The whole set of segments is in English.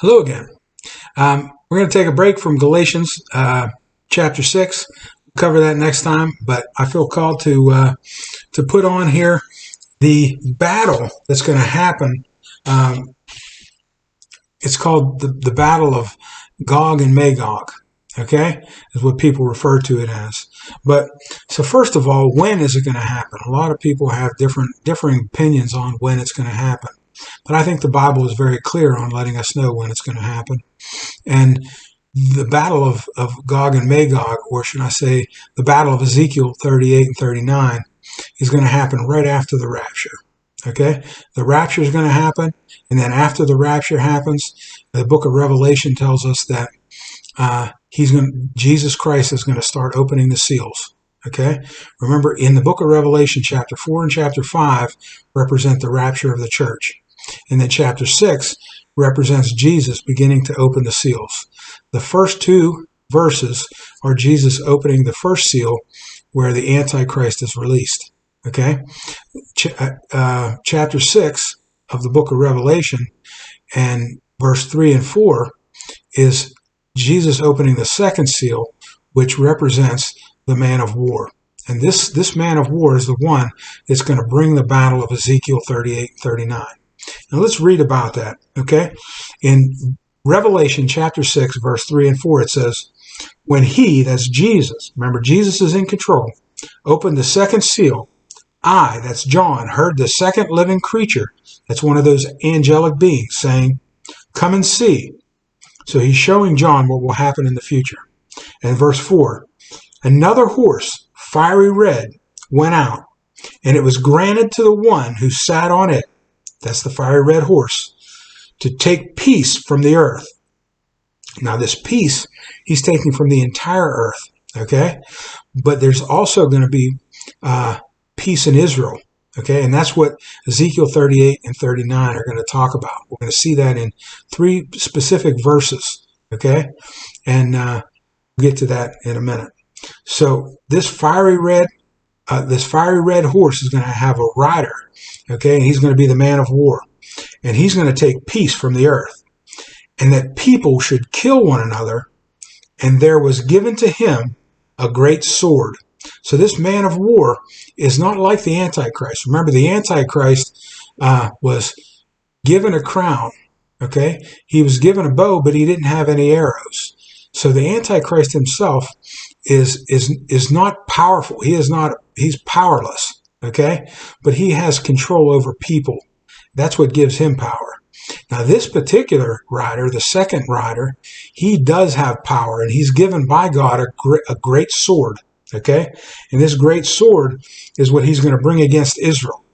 Hello again. We're going to take a break from Galatians chapter 6. We'll cover that next time, but I feel called to put on here the battle that's going to happen. It's called the Battle of Gog and Magog, okay, is what people refer to it as. But so first of all, when is it going to happen? A lot of people have differing opinions on when it's going to happen. But I think the Bible is very clear on letting us know when it's going to happen. And the battle of Gog and Magog, or should I say the battle of Ezekiel 38 and 39, is going to happen right after the rapture. Okay? The rapture is going to happen, and then after the rapture happens, the book of Revelation tells us that Jesus Christ is going to start opening the seals. Okay? Remember, in the book of Revelation, chapter 4 and chapter 5 represent the rapture of the church. And then chapter 6 represents Jesus beginning to open the seals. The first two verses are Jesus opening the first seal where the Antichrist is released. Okay? Chapter 6 of the book of Revelation and verse 3 and 4 is Jesus opening the second seal, which represents the man of war. And this man of war is the one that's going to bring the battle of Ezekiel 38 and 39. Now let's read about that, okay? In Revelation chapter 6, verse 3 and 4, it says, when he, that's Jesus, remember Jesus is in control, opened the second seal, I, that's John, heard the second living creature, that's one of those angelic beings, saying, come and see. So he's showing John what will happen in the future. And verse 4, another horse, fiery red, went out, and it was granted to the one who sat on it, that's the fiery red horse, to take peace from the earth. Now this peace, he's taking from the entire earth, okay? But there's also going to be peace in Israel, okay? And that's what Ezekiel 38 and 39 are going to talk about. We're going to see that in 3 specific verses, okay? And we'll get to that in a minute. So this fiery red horse is going to have a rider, okay? And he's going to be the man of war. And he's going to take peace from the earth. And that people should kill one another. And there was given to him a great sword. So this man of war is not like the Antichrist. Remember, the Antichrist was given a crown, okay? He was given a bow, but he didn't have any arrows. So the Antichrist himself is not powerful. He's powerless, okay? But he has control over people. That's what gives him power. Now this particular rider, the second rider, he does have power, and he's given by God a great sword, okay? And this great sword is what he's going to bring against Israel.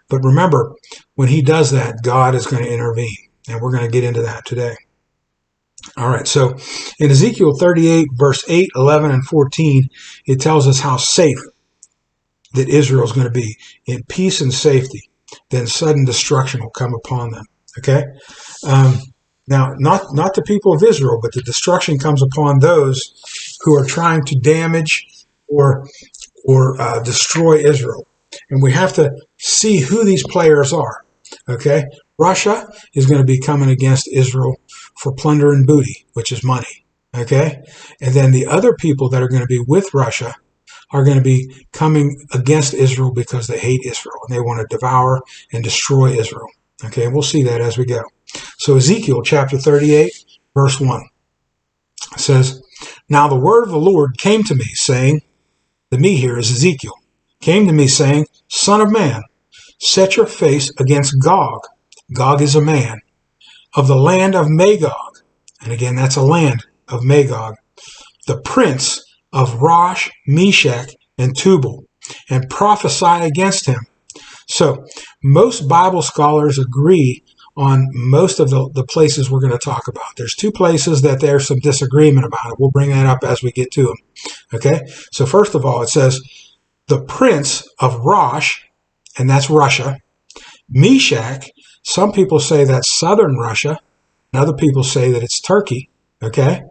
But remember, when he does that, God is going to intervene, and we're going to get into that today. All right, so in Ezekiel 38, verse 8, 11, and 14, it tells us how safe that Israel is going to be, in peace and safety. Then sudden destruction will come upon them, okay? Now, not the people of Israel, but the destruction comes upon those who are trying to damage or destroy Israel. And we have to see who these players are, okay? Russia is going to be coming against Israel for plunder and booty, which is money, okay? And then the other people that are going to be with Russia are going to be coming against Israel because they hate Israel and they want to devour and destroy Israel, okay? And we'll see that as we go. So Ezekiel chapter 38, verse 1 says, now the word of the Lord came to me, saying, the me here is Ezekiel, came to me saying, son of man, set your face against Gog. Gog is a man, of the land of Magog. And again, that's a land of Magog. The prince of Rosh, Meshach, and Tubal, and prophesy against him. So most Bible scholars agree on most of the places we're going to talk about. There's 2 places that there's some disagreement about it. We'll bring that up as we get to them. Okay? So first of all, it says, the prince of Rosh, and that's Russia. Meshach, some people say that's southern Russia, and other people say that it's Turkey. Okay?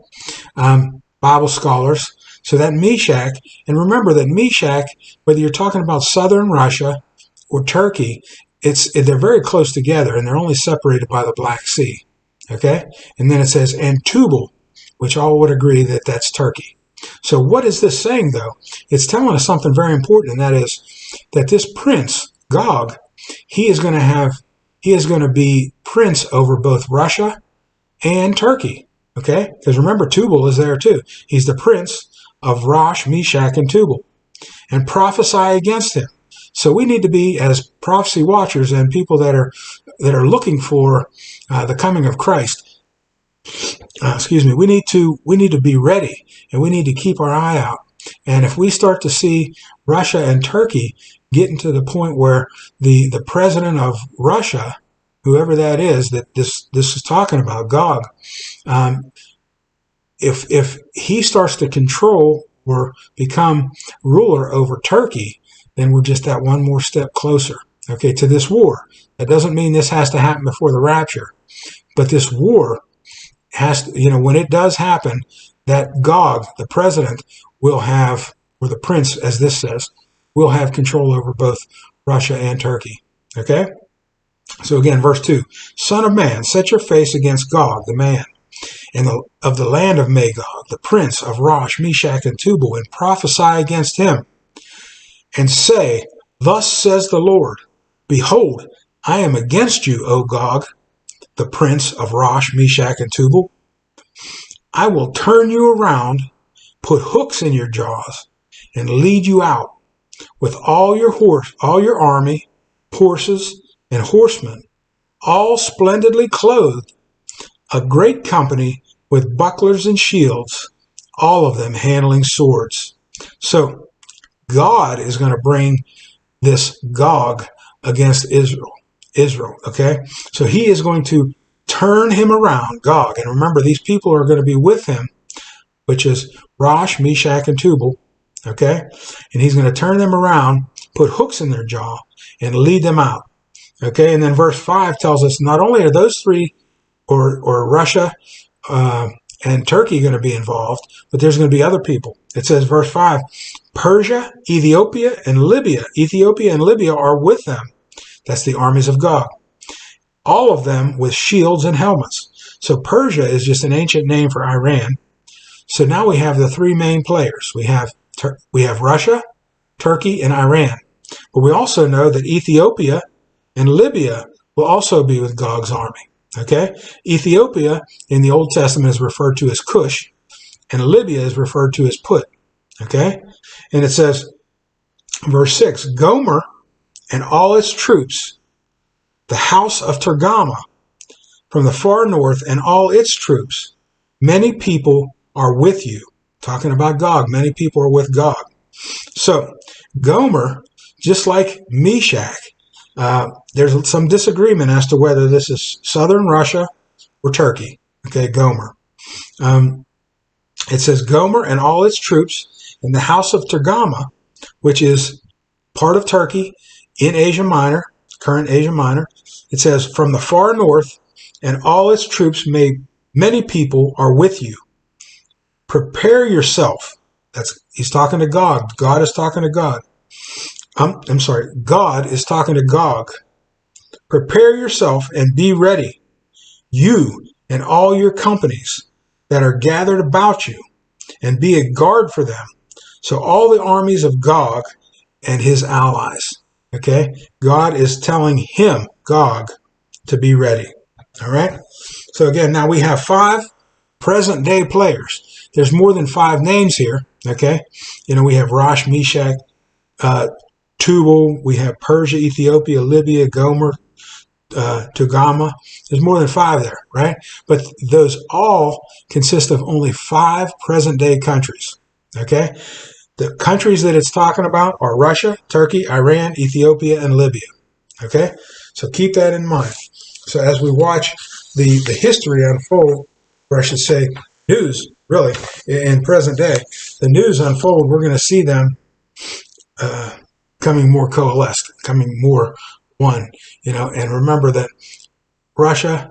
Bible scholars. So that Meshach, and remember that Meshach, whether you're talking about southern Russia or Turkey, they're very close together, and they're only separated by the Black Sea. Okay? And then it says, and Tubal, which all would agree that that's Turkey. So what is this saying, though? It's telling us something very important, and that is that this prince, Gog, he is going to be prince over both Russia and Turkey. Okay? Because remember, Tubal is there too. He's the prince of Rosh, Meshach, and Tubal. And prophesy against him. So we need to be, as prophecy watchers and people that are looking for the coming of Christ, we need to be ready, and we need to keep our eye out. And if we start to see Russia and Turkey getting to the point where the president of Russia, whoever that is that this is talking about, Gog, if he starts to control or become ruler over Turkey, then we're just that one more step closer, okay, to this war. That doesn't mean this has to happen before the rapture, but this war has to, when it does happen, that Gog, the president, will have, or the prince, as this says, will have control over both Russia and Turkey, okay? So again, verse 2, Son of man, set your face against Gog, the man, and of the land of Magog, the prince of Rosh, Meshach, and Tubal, and prophesy against him, and say, Thus says the Lord, Behold, I am against you, O Gog, the prince of Rosh, Meshach, and Tubal. I will turn you around, put hooks in your jaws, and lead you out with all your army, horses, and horsemen, all splendidly clothed, a great company with bucklers and shields, all of them handling swords. So God is going to bring this Gog against Israel, okay? So he is going to turn him around, Gog. And remember, these people are going to be with him, which is Rosh, Meshach, and Tubal, okay? And he's going to turn them around, put hooks in their jaw, and lead them out, okay? And then verse 5 tells us not only are those three, or Russia and Turkey going to be involved, but there's going to be other people. It says, verse 5, Persia, Ethiopia, and Libya. Ethiopia and Libya are with them. That's the armies of Gog. All of them with shields and helmets. So Persia is just an ancient name for Iran. So now we have the three main players. We have Russia, Turkey, and Iran. But we also know that Ethiopia and Libya will also be with Gog's army. Okay? Ethiopia in the Old Testament is referred to as Cush, and Libya is referred to as Put. Okay? And it says, verse 6, Gomer and all its troops, the house of Tergama from the far north and all its troops, many people are with you. Talking about Gog, many people are with Gog. So Gomer, just like Meshach, there's some disagreement as to whether this is southern Russia or Turkey. Okay, Gomer. It says Gomer and all its troops in the house of Tergama, which is part of Turkey in Asia Minor, current Asia Minor. It says from the far north and all its troops, many people are with you. Prepare yourself. He's talking to Gog. God is talking to God. God is talking to Gog. Prepare yourself and be ready, you and all your companies that are gathered about you, and be a guard for them. So all the armies of Gog and his allies. Okay? God is telling him, Gog, to be ready. All right? So again, now we have 5 present day players. There's more than 5 names here. Okay? We have Rosh, Meshach, Tubal, we have Persia, Ethiopia, Libya, Gomer, Tergama. There's more than 5 there, right? But those all consist of only 5 present-day countries, okay? The countries that it's talking about are Russia, Turkey, Iran, Ethiopia, and Libya, okay? So keep that in mind. So as we watch the history unfold, or I should say news, really, in present day, the news unfold, we're going to see them coming more coalesced, coming more one, and remember that Russia,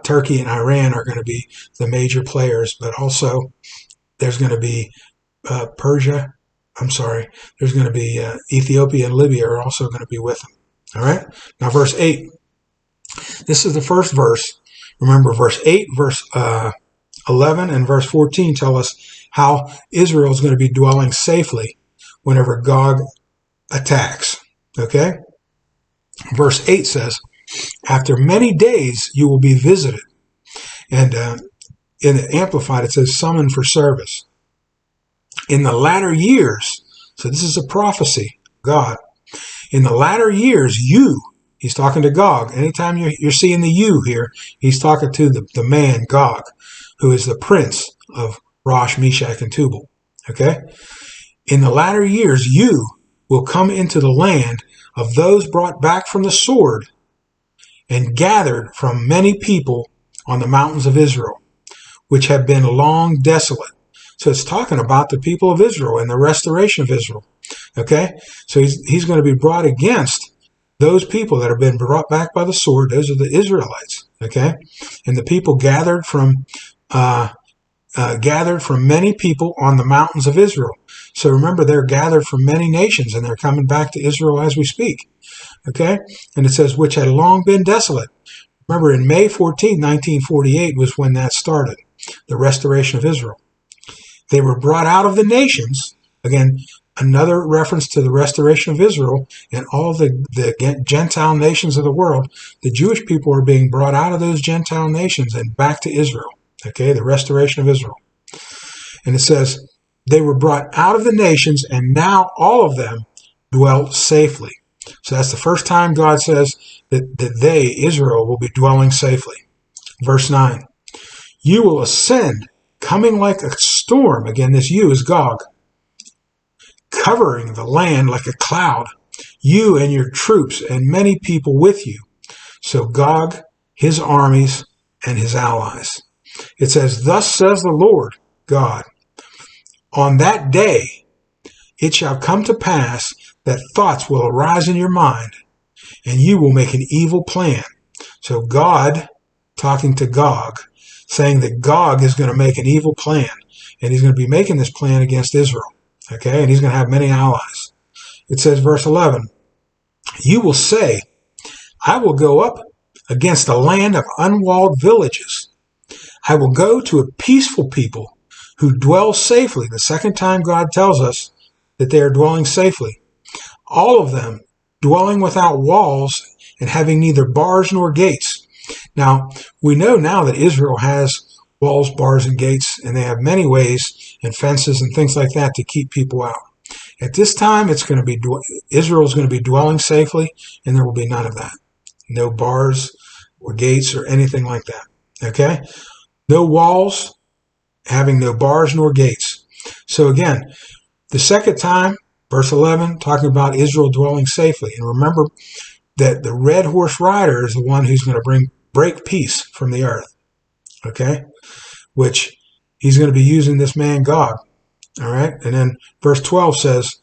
Turkey, and Iran are going to be the major players, but also there's going to be there's going to be Ethiopia and Libya are also going to be with them. All right? Now, verse 8. This is the first verse Remember, verse 8, verse 11, and verse 14 tell us how Israel is going to be dwelling safely whenever Gog attacks. Okay? Verse 8 says, after many days you will be visited. And in the Amplified it says, summoned for service. In the latter years, so this is a prophecy, God. In the latter years, he's talking to Gog. Anytime you're seeing the you here, he's talking to the man, Gog, who is the prince of Rosh, Meshach, and Tubal. Okay? In the latter years, you will come into the land of those brought back from the sword and gathered from many people on the mountains of Israel, which have been long desolate. So it's talking about the people of Israel and the restoration of Israel. Okay? So he's going to be brought against those people that have been brought back by the sword. Those are the Israelites. Okay? And the people gathered from many people on the mountains of Israel. So remember, they're gathered from many nations, and they're coming back to Israel as we speak. Okay? And it says, which had long been desolate. Remember, in May 14, 1948 was when that started, the restoration of Israel. They were brought out of the nations. Again, another reference to the restoration of Israel and all the Gentile nations of the world. The Jewish people are being brought out of those Gentile nations and back to Israel. Okay, the restoration of Israel. And it says, they were brought out of the nations, and now all of them dwell safely. So that's the first time God says that they, Israel, will be dwelling safely. Verse 9, you will ascend, coming like a storm. Again, this you is Gog. Covering the land like a cloud, you and your troops and many people with you. So Gog, his armies, and his allies. It says, thus says the Lord God, on that day it shall come to pass that thoughts will arise in your mind, and you will make an evil plan. So God, talking to Gog, saying that Gog is going to make an evil plan, and he's going to be making this plan against Israel. Okay, and he's going to have many allies. It says, verse 11, you will say, I will go up against a land of unwalled villages. I will go to a peaceful people who dwell safely. The second time God tells us that they are dwelling safely. All of them dwelling without walls and having neither bars nor gates. Now, we know now that Israel has walls, bars, and gates, and they have many ways and fences and things like that to keep people out. At this time, Israel is going to be dwelling safely, and there will be none of that. No bars or gates or anything like that. Okay? No walls, having no bars nor gates. So again, the second time, verse 11, talking about Israel dwelling safely. And remember that the red horse rider is the one who's going to break peace from the earth. Okay? Which he's going to be using this man Gog. All right? And then verse 12 says,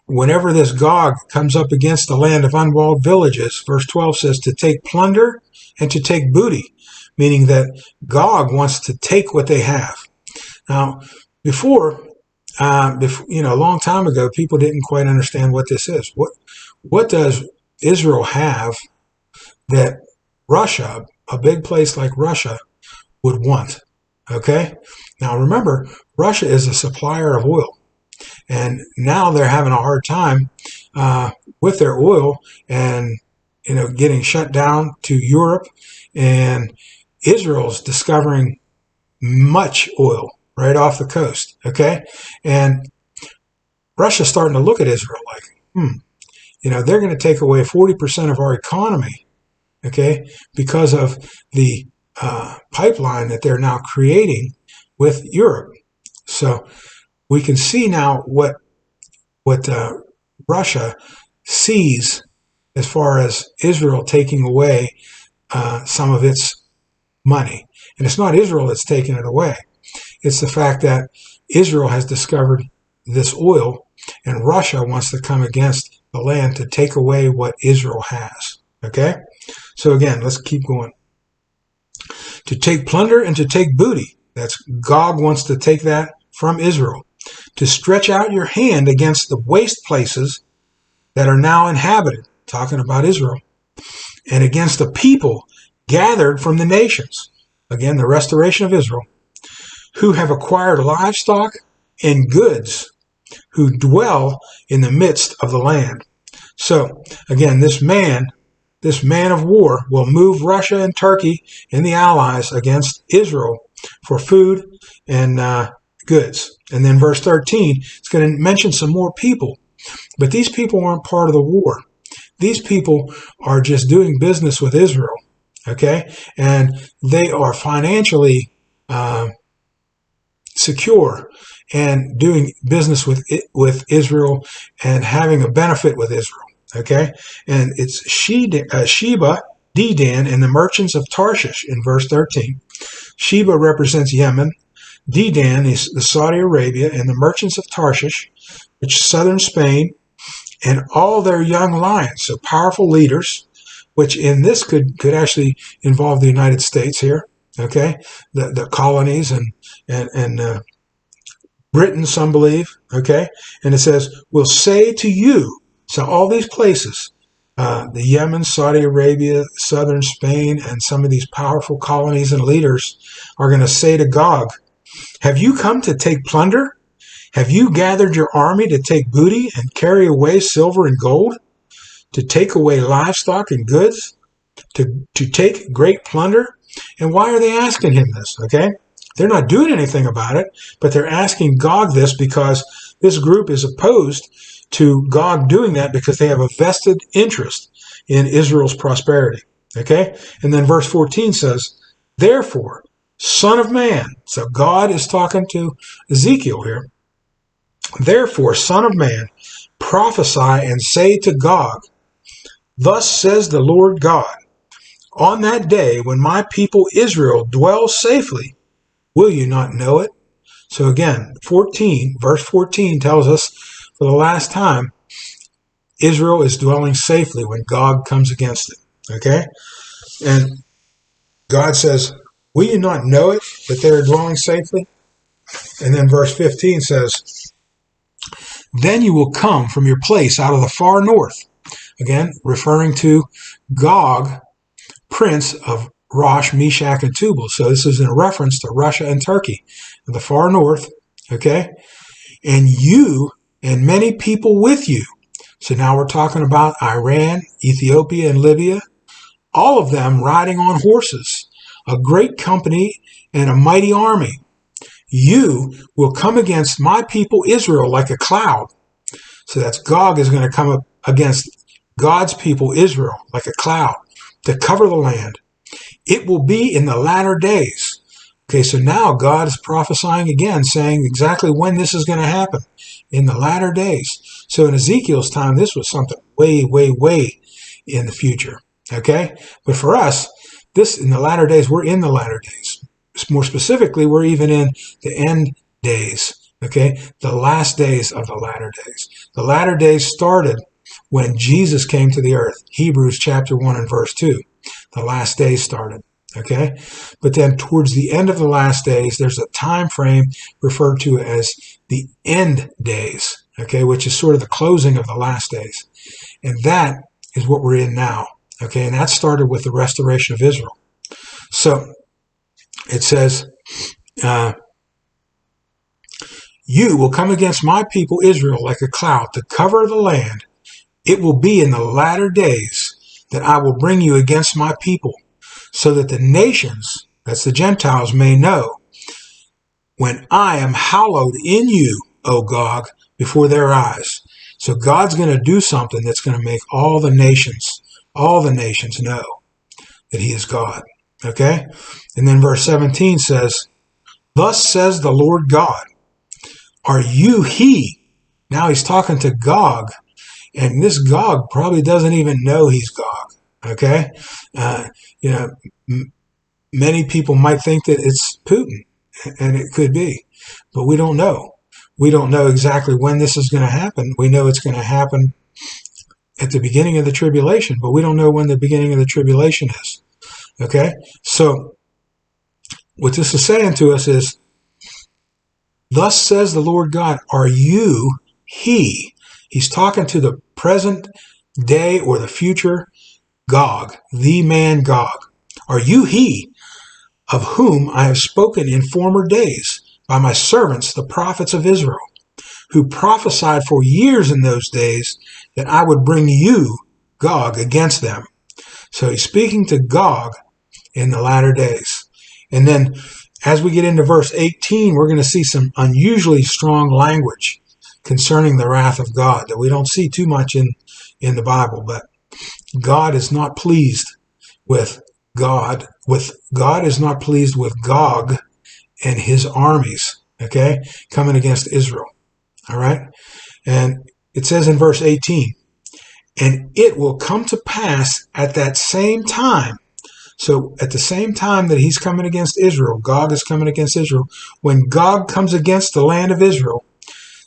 whenever this Gog comes up against the land of unwalled villages, verse 12 says to take plunder and to take booty, meaning that Gog wants to take what they have. Now, before, a long time ago, people didn't quite understand what this is. What does Israel have that Russia, a big place like Russia, would want? Okay? Now remember, Russia is a supplier of oil. And now they're having a hard time with their oil and, getting shut down to Europe. And Israel's discovering much oil right off the coast. Okay? And Russia's starting to look at Israel like, they're going to take away 40% of our economy. Okay? Because of the pipeline that they're now creating with Europe. So we can see now what Russia sees as far as Israel taking away some of its money. And it's not Israel that's taking it away. It's the fact that Israel has discovered this oil, and Russia wants to come against the land to take away what Israel has. Okay? So again, let's keep going. To take plunder and to take booty. That's Gog wants to take that from Israel. To stretch out your hand against the waste places that are now inhabited, talking about Israel, and against the people gathered from the nations, again, the restoration of Israel, who have acquired livestock and goods, who dwell in the midst of the land. So, again, this man of war will move Russia and Turkey and the allies against Israel for food and goods. And then verse 13, it's going to mention some more people. But these people aren't part of the war. These people are just doing business with Israel, okay? And they are financially secure and doing business with Israel and having a benefit with Israel, okay? And it's Sheba, Dedan, and the merchants of Tarshish in verse 13. Sheba represents Yemen. Dedan is the Saudi Arabia and the merchants of Tarshish, which is southern Spain, and all their young lions, so powerful leaders, which in this could actually involve the United States here, okay? The colonies and Britain, some believe, okay? And it says, will say to you, so all these places, the Yemen, Saudi Arabia, southern Spain, and some of these powerful colonies and leaders are going to say to Gog, have you come to take plunder? Have you gathered your army to take booty and carry away silver and gold, to take away livestock and goods, to take great plunder? And why are they asking him this, okay? They're not doing anything about it, but they're asking Gog this because this group is opposed to Gog doing that because they have a vested interest in Israel's prosperity, okay? And then verse 14 says, therefore, Son of man, so God is talking to Ezekiel here, therefore, Son of man, prophesy and say to Gog, thus says the Lord God, on that day when my people Israel dwells safely, will you not know it? So again, verse 14 tells us for the last time, Israel is dwelling safely when Gog comes against it. Okay? And God says, will you not know it, that they are dwelling safely? And then verse 15 says, then you will come from your place out of the far north. Again, referring to Gog, prince of Rosh, Meshach, and Tubal. So this is in reference to Russia and Turkey, the far north, okay? And you and many people with you. So now we're talking about Iran, Ethiopia, and Libya, all of them riding on horses, a great company and a mighty army. You will come against my people Israel like a cloud. So that's Gog is going to come up against God's people Israel like a cloud to cover the land. It will be in the latter days. Okay, so now God is prophesying again, saying exactly when this is going to happen, in the latter days. So in Ezekiel's time, this was something way, way, way in the future. Okay, but for us, this in the latter days, we're in the latter days. More specifically, we're even in the end days. Okay, the last days of the latter days. The latter days started when Jesus came to the earth. Hebrews chapter 1 and verse 2. The last days started. Okay, but then towards the end of the last days, there's a time frame referred to as the end days. Okay, which is sort of the closing of the last days, and that is what we're in now. Okay, and that started with the restoration of Israel. So it says, you will come against my people Israel like a cloud to cover the land. It will be in the latter days that I will bring you against my people, so that the nations, that's the Gentiles, may know when I am hallowed in you, O Gog, before their eyes. So God's going to do something that's going to make all the nations know that he is God. Okay? And then verse 17 says, thus says the Lord God, are you he? Now he's talking to Gog, and this Gog probably doesn't even know he's Gog. Okay? Many people might think that it's Putin, and it could be, but we don't know. We don't know exactly when this is going to happen. We know it's going to happen at the beginning of the tribulation, but we don't know when the beginning of the tribulation is. Okay? So what this is saying to us is, thus says the Lord God, are you he? He's talking to the present day or the future Gog, the man Gog. Are you he of whom I have spoken in former days by my servants, the prophets of Israel, who prophesied for years in those days that I would bring you, Gog, against them? So he's speaking to Gog in the latter days. And then as we get into verse 18, we're going to see some unusually strong language concerning the wrath of God that we don't see too much in the Bible. But God is not pleased with God is not pleased with Gog and his armies, okay, coming against Israel. All right. And it says in verse 18, and it will come to pass at that same time. So at the same time that he's coming against Israel, Gog is coming against Israel. When Gog comes against the land of Israel,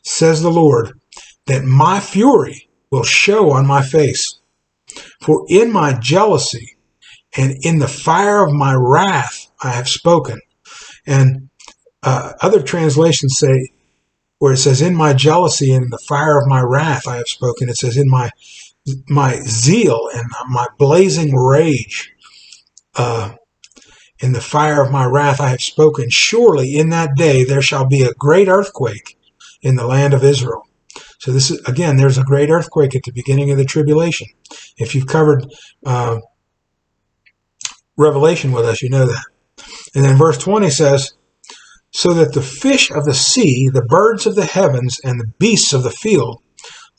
says the Lord, that my fury will show on my face. For in my jealousy and in the fire of my wrath I have spoken. And other translations say, where it says, in my jealousy and in the fire of my wrath I have spoken, it says, in my zeal and my blazing rage, in the fire of my wrath I have spoken. Surely in that day there shall be a great earthquake in the land of Israel. So this is, again, there's a great earthquake at the beginning of the tribulation. If you've covered Revelation with us, you know that. And then verse 20 says, so that the fish of the sea, the birds of the heavens, and the beasts of the field,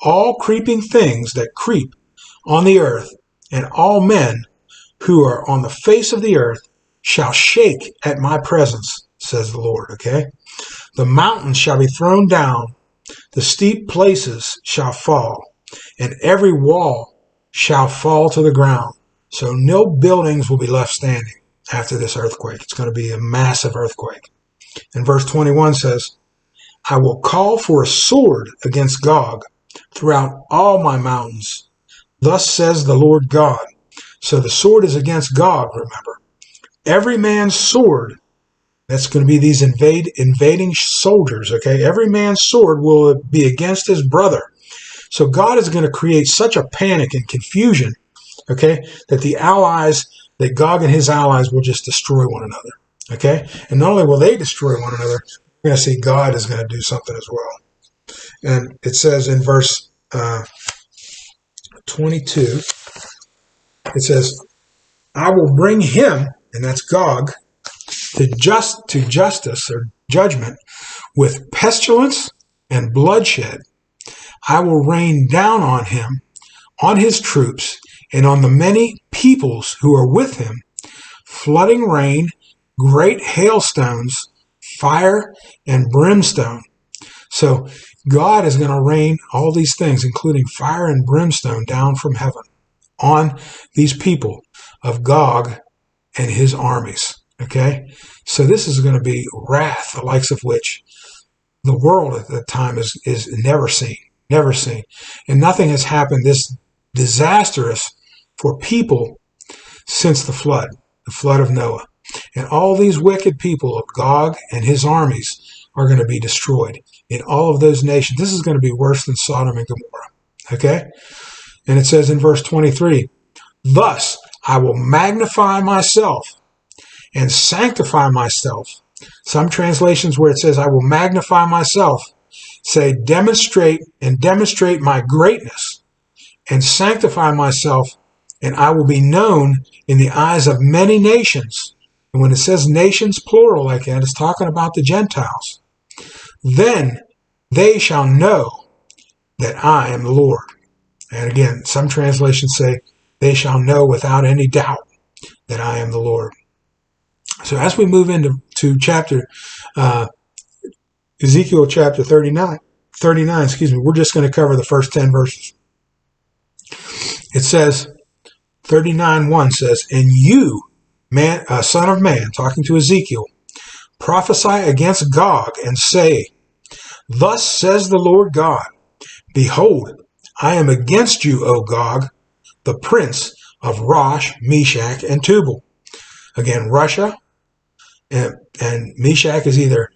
all creeping things that creep on the earth, and all men who are on the face of the earth shall shake at my presence, says the Lord, okay? The mountains shall be thrown down, the steep places shall fall, and every wall shall fall to the ground. So no buildings will be left standing after this earthquake. It's going to be a massive earthquake. And verse 21 says, I will call for a sword against Gog throughout all my mountains. Thus says the Lord God. So the sword is against Gog, remember. Every man's sword, that's going to be these invading soldiers, okay? Every man's sword will be against his brother. So God is going to create such a panic and confusion, okay, that Gog and his allies will just destroy one another, okay? And not only will they destroy one another, we're going to see God is going to do something as well. And it says in verse 22, it says, I will bring him, and that's Gog, to justice or judgment with pestilence and bloodshed. I will rain down on him, on his troops, and on the many peoples who are with him, flooding rain, great hailstones, fire, and brimstone. So God is going to rain all these things, including fire and brimstone, down from heaven on these people of Gog and his armies. Okay? So this is going to be wrath, the likes of which the world at that time is never seen. Never seen. And nothing has happened this disastrous for people since the flood of Noah. And all these wicked people of Gog and his armies are going to be destroyed in all of those nations. This is going to be worse than Sodom and Gomorrah. Okay? And it says in verse 23, thus I will magnify myself and sanctify myself. Some translations where it says I will magnify myself say demonstrate my greatness and sanctify myself, and I will be known in the eyes of many nations. And when it says nations plural like that, it's talking about the Gentiles. Then they shall know that I am the Lord. And again, some translations say they shall know without any doubt that I am the Lord. So as we move into Ezekiel chapter 39, we're just going to cover the first 10 verses. It says, 39:1 says, and you, man, son of man, talking to Ezekiel, prophesy against Gog and say, thus says the Lord God, behold, I am against you, O Gog, the prince of Rosh, Meshach, and Tubal. Again, Russia and Meshach is either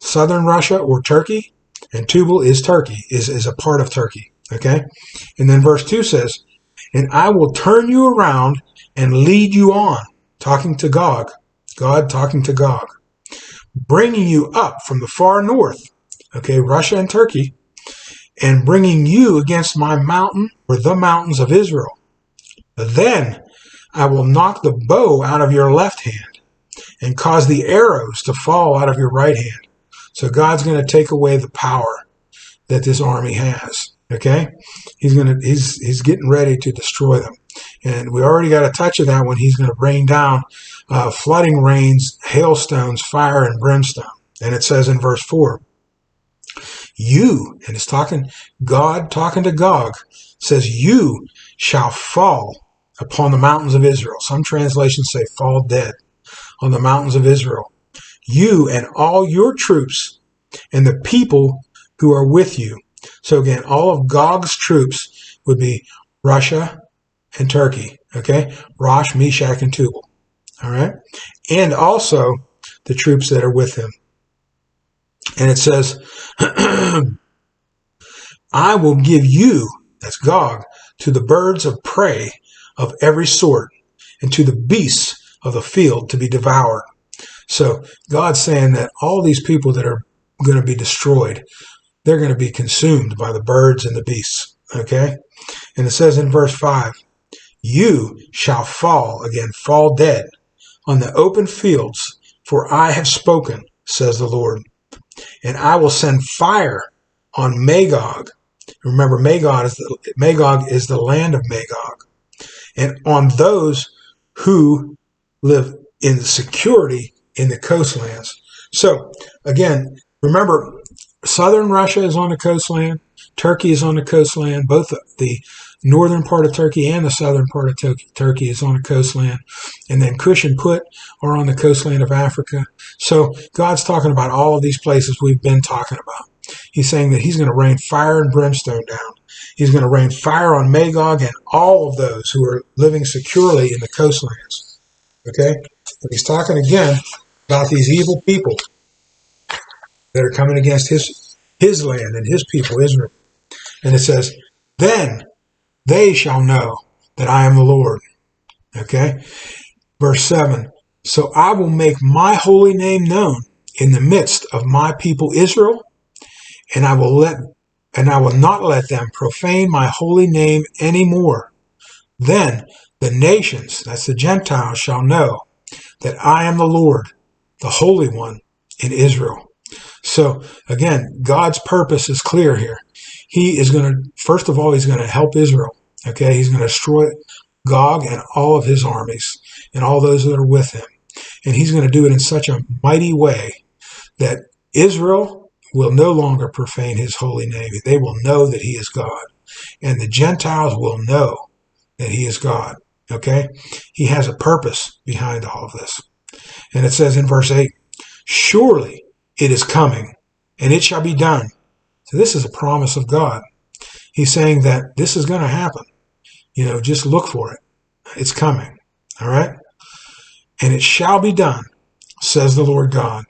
southern Russia or Turkey, and Tubal is Turkey, is a part of Turkey. Okay? And then verse 2 says, and I will turn you around and lead you on, talking to Gog, God talking to Gog, bringing you up from the far north, okay, Russia and Turkey, and bringing you against my mountain or the mountains of Israel. Then I will knock the bow out of your left hand and cause the arrows to fall out of your right hand. So God's going to take away the power that this army has. Okay, he's getting ready to destroy them, and we already got a touch of that when he's going to rain down flooding rains, hailstones, fire, and brimstone. And it says in verse 4, you, and it's God talking to Gog, says, you shall fall upon the mountains of Israel. Some translations say fall dead on the mountains of Israel. You and all your troops and the people who are with you. So again, all of Gog's troops would be Russia and Turkey. Okay? Rosh, Meshach, and Tubal. All right? And also the troops that are with him. And it says, I will give you, that's Gog, to the birds of prey of every sort, and to the beasts of the field to be devoured. So God's saying that all these people that are going to be destroyed, they're going to be consumed by the birds and the beasts. Okay? And it says in verse 5, you shall fall, again, fall dead, on the open fields, for I have spoken, says the Lord. And I will send fire on Magog. Remember, Magog is the land of Magog. And on those who live in security in the coastlands. So, again, remember, southern Russia is on the coastland. Turkey is on the coastland. Both the northern part of Turkey and the southern part of Turkey is on the coastland. And then Cush and Put are on the coastland of Africa. So God's talking about all of these places we've been talking about. He's saying that he's going to rain fire and brimstone down. He's going to rain fire on Magog and all of those who are living securely in the coastlands. Okay? But he's talking again about these evil people that are coming against his land and his people, Israel. And it says, then they shall know that I am the Lord. Okay? Verse 7, so I will make my holy name known in the midst of my people Israel, and I will not let them profane my holy name anymore. Then the nations, that's the Gentiles, shall know that I am the Lord, the Holy One in Israel. So again, God's purpose is clear here. He is going to, first of all, he's going to help Israel. Okay, he's going to destroy Gog and all of his armies and all those that are with him. And he's going to do it in such a mighty way that Israel will no longer profane his holy name. They will know that he is God. And the Gentiles will know that he is God. Okay? He has a purpose behind all of this. And it says in verse 8, surely it is coming, and it shall be done. So this is a promise of God. He's saying that this is going to happen. Just look for it. It's coming. All right? And it shall be done, says the Lord God.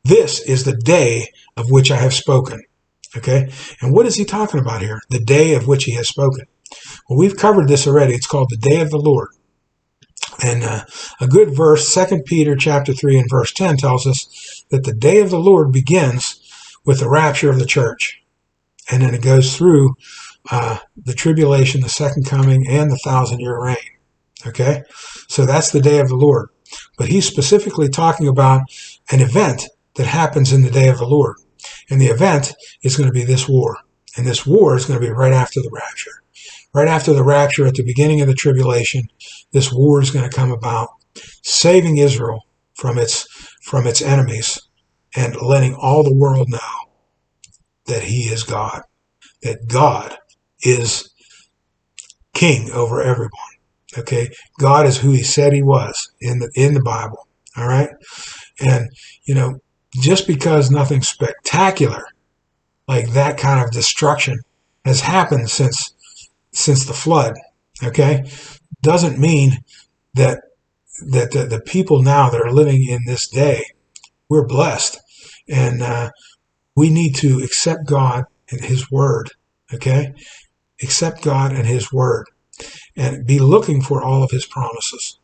This is the day of which I have spoken. Okay? And what is he talking about here? The day of which he has spoken. Well, we've covered this already. It's called the day of the Lord. And a good verse, 2 Peter chapter 3 and verse 10 tells us that the day of the Lord begins with the rapture of the church. And then it goes through the tribulation, the second coming, and the 1,000-year reign. Okay? So that's the day of the Lord. But he's specifically talking about an event that happens in the day of the Lord. And the event is going to be this war. And this war is going to be right after the rapture. Right after the rapture, at the beginning of the tribulation, this war is going to come about, saving Israel from its enemies and letting all the world know that he is God, that God is king over everyone. Okay, God is who he said he was in the Bible. All right, and just because nothing spectacular like that kind of destruction has happened since the flood, okay, doesn't mean that the people now that are living in this day, we're blessed, and we need to accept God and his word. Okay, accept God and his word. and be looking for all of his promises.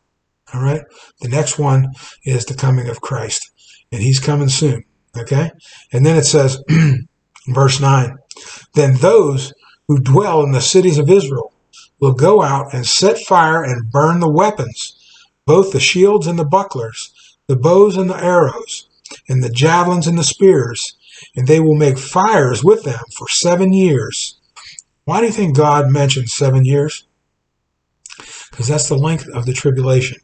All right. The next one is the coming of Christ, and he's coming soon. Okay. And then it says, verse 9, then those who dwell in the cities of Israel will go out and set fire and burn the weapons, both the shields and the bucklers, the bows and the arrows, and the javelins and the spears, and they will make fires with them for 7 years. Why do you think God mentioned 7 years? Because that's the length of the tribulation.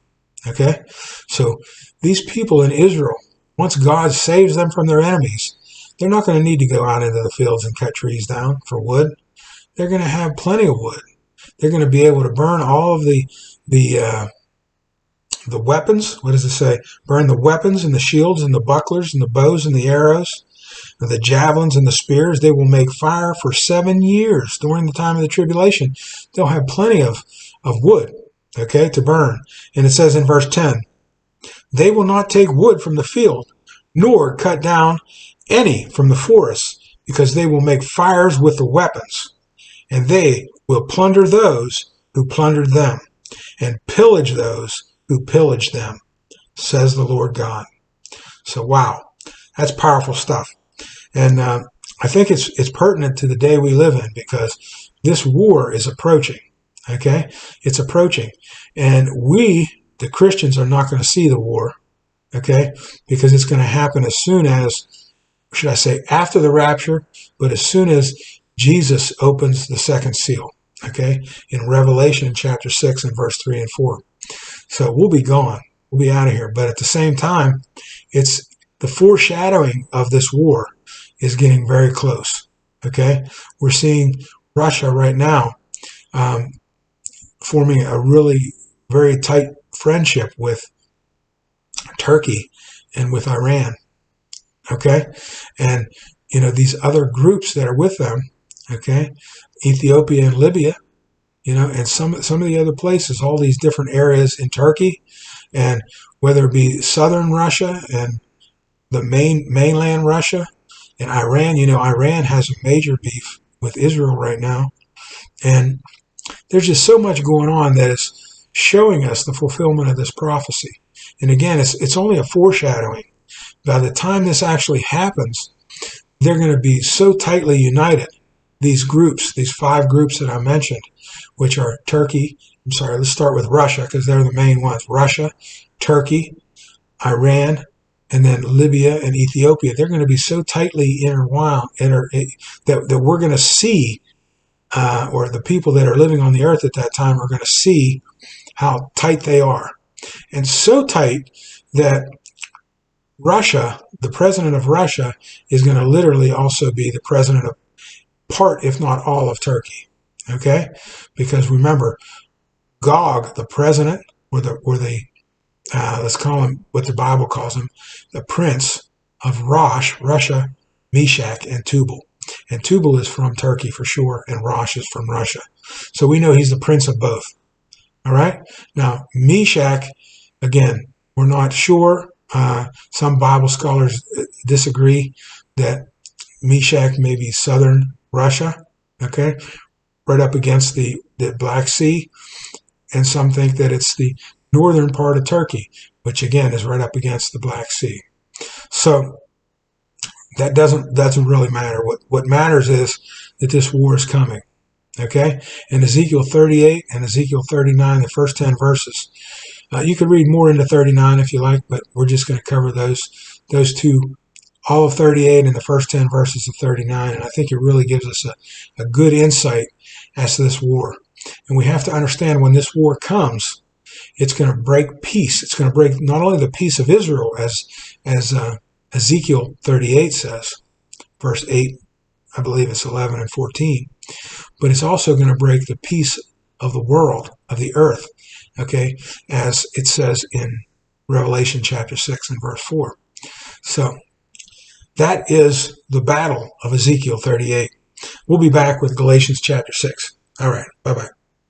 Okay? So these people in Israel, once God saves them from their enemies, they're not going to need to go out into the fields and cut trees down for wood. They're going to have plenty of wood. They're going to be able to burn all of the weapons. What does it say? Burn the weapons and the shields and the bucklers and the bows and the arrows and the javelins and the spears. They will make fire for 7 years during the time of the tribulation. They'll have plenty of wood, okay, to burn. And it says in verse 10, they will not take wood from the field, nor cut down any from the forest, because they will make fires with the weapons, and they will plunder those who plundered them, and pillage those who pillaged them, says the Lord God. So, wow, that's powerful stuff. And I think it's pertinent to the day we live in, because this war is approaching, okay? It's approaching. And we, the Christians, are not going to see the war, okay? Because it's going to happen as soon as, should I say, after the rapture, but as soon as Jesus opens the second seal, okay, in Revelation chapter 6 and verse 3 and 4. So we'll be gone. We'll be out of here. But at the same time, it's the foreshadowing of this war is getting very close, okay? We're seeing Russia right now forming a really very tight friendship with Turkey and with Iran, okay? And, these other groups that are with them, okay, Ethiopia and Libya, and some of the other places, all these different areas in Turkey, and whether it be southern Russia and the mainland Russia and Iran. Iran has a major beef with Israel right now, and there's just so much going on that is showing us the fulfillment of this prophecy. And again, it's only a foreshadowing. By the time this actually happens, they're going to be so tightly united. These groups, these 5 groups that I mentioned, which are Turkey, let's start with Russia, because they're the main ones. Russia, Turkey, Iran, and then Libya and Ethiopia. They're going to be so tightly interwound that we're going to see, or the people that are living on the earth at that time are going to see how tight they are. And so tight that Russia, the president of Russia, is going to literally also be the president of part, if not all, of Turkey. Okay? Because remember, Gog, the president, or the let's call him what the Bible calls him, the prince of Russia, Meshach, and Tubal. And Tubal is from Turkey for sure, and Rosh is from Russia. So we know he's the prince of both. All right? Now, Meshach, again, we're not sure. Some Bible scholars disagree that Meshach may be southern Russia, okay, right up against the Black Sea. And some think that it's the northern part of Turkey, which again is right up against the Black Sea. So that doesn't really matter. What matters is that this war is coming. Okay? In Ezekiel 38 and Ezekiel 39, the first 10 verses. You could read more into 39 if you like, but we're just going to cover those two, all of 38 and the first 10 verses of 39. And I think it really gives us a good insight as to this war. And we have to understand when this war comes, it's going to break peace. It's going to break not only the peace of Israel, as Ezekiel 38 says, verse 8, I believe it's 11 and 14, but it's also going to break the peace of the world, of the earth, okay, as it says in Revelation chapter 6 and verse 4. So that is the battle of Ezekiel 38. We'll be back with Galatians chapter 6. All right, bye-bye.